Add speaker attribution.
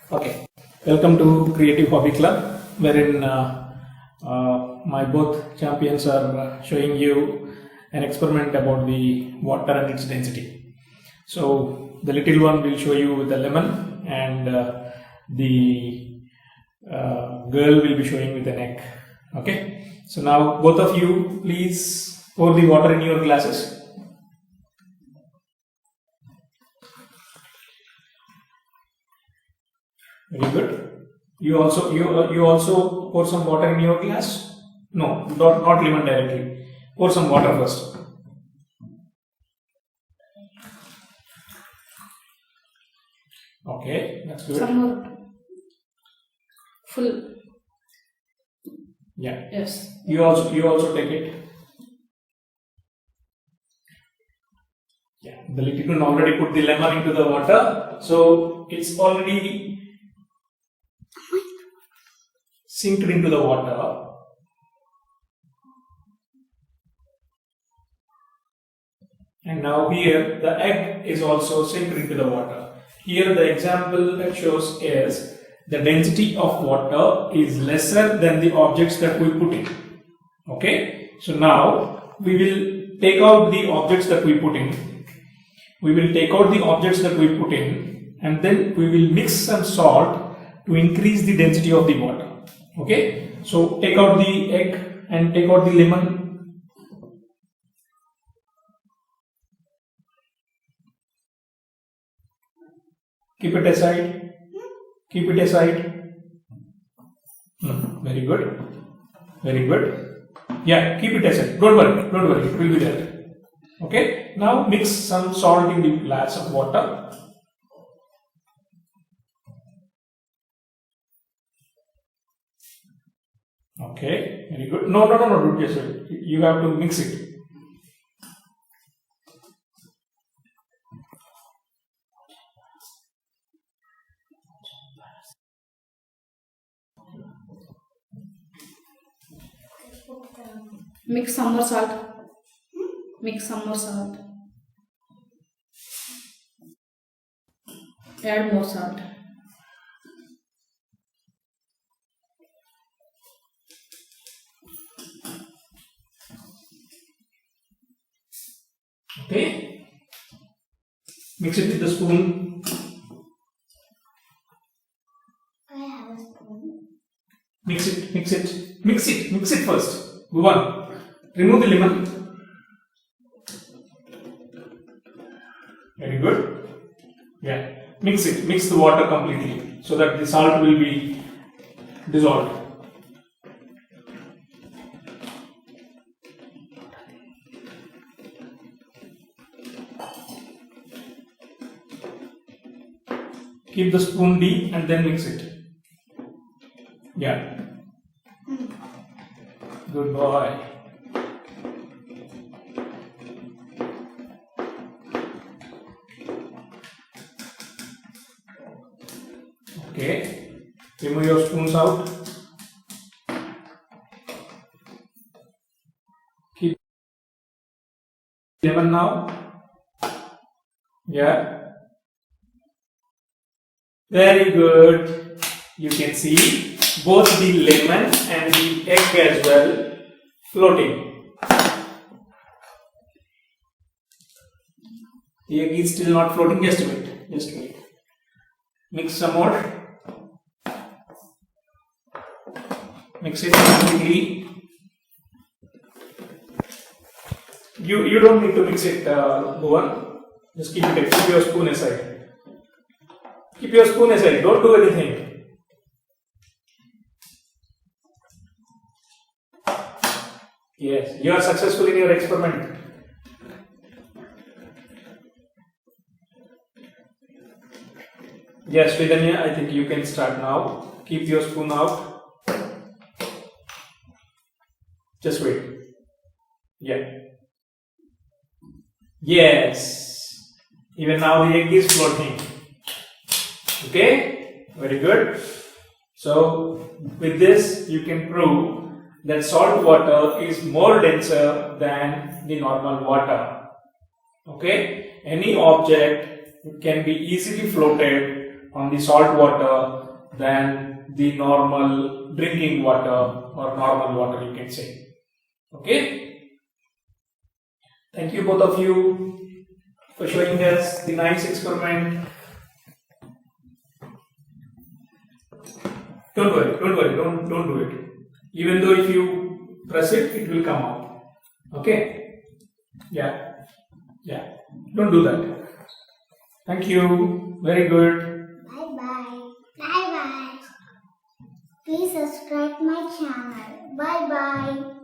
Speaker 1: Okay, welcome to Creative Hobby Club, wherein my both champions are showing you an experiment about the water and its density. So the little one will show you with the lemon, and the girl will be showing with an egg. Okay, so now both of you please pour the water in your glasses. Very good. You also pour some water in your glass. No, not lemon directly. Pour some water first. Okay, that's good.
Speaker 2: Some more. Full.
Speaker 1: Yeah.
Speaker 2: Yes.
Speaker 1: You also take it. Yeah. The little one already put the lemon into the water, so it's already sinked into the water. And now here the egg is also sinked into the water. Here the example that shows is the density of water is lesser than the objects that we put in. Okay, so now we will take out the objects that we put in. And then we will mix some salt to increase the density of the water. Okay, so take out the egg and take out the lemon. Keep it aside. Very good. Yeah, keep it aside. Don't worry, it will be there. Okay, now mix some salt in the glass of water. Okay, very good. No, don't just wait. You have to mix it.
Speaker 2: Mix some more salt. Add more salt.
Speaker 1: Okay, mix it with the spoon.
Speaker 3: I have a spoon.
Speaker 1: Mix it first. Go on. Remove the lemon. Very good. Yeah, mix the water completely so that the salt will be dissolved. Keep the spoon deep and then mix it. Yeah. Good boy. Okay. Remove your spoons out. Keep lemon now. Yeah. Very good. You can see both the lemon and the egg as well floating. The egg is still not floating. Just wait. Mix some more. Mix it completely. You don't need to mix it, Bhuvan. Just keep it. Keep your spoon aside. Don't do anything. Yes, you are successful in your experiment. Yes, Vidanya, I think you can start now. Keep your spoon out. Just wait. Yeah. Yes. Even now the egg is floating. Okay, very good. So with this you can prove that salt water is more denser than the normal water. Okay, any object can be easily floated on the salt water than the normal drinking water or normal water, you can say. Okay. Thank you both of you for showing us the nice experiment. Don't worry, don't do it. Even though if you press it, it will come out. Okay? Yeah. Don't do that. Thank you. Very good.
Speaker 3: Bye bye. Bye bye. Please subscribe my channel. Bye bye.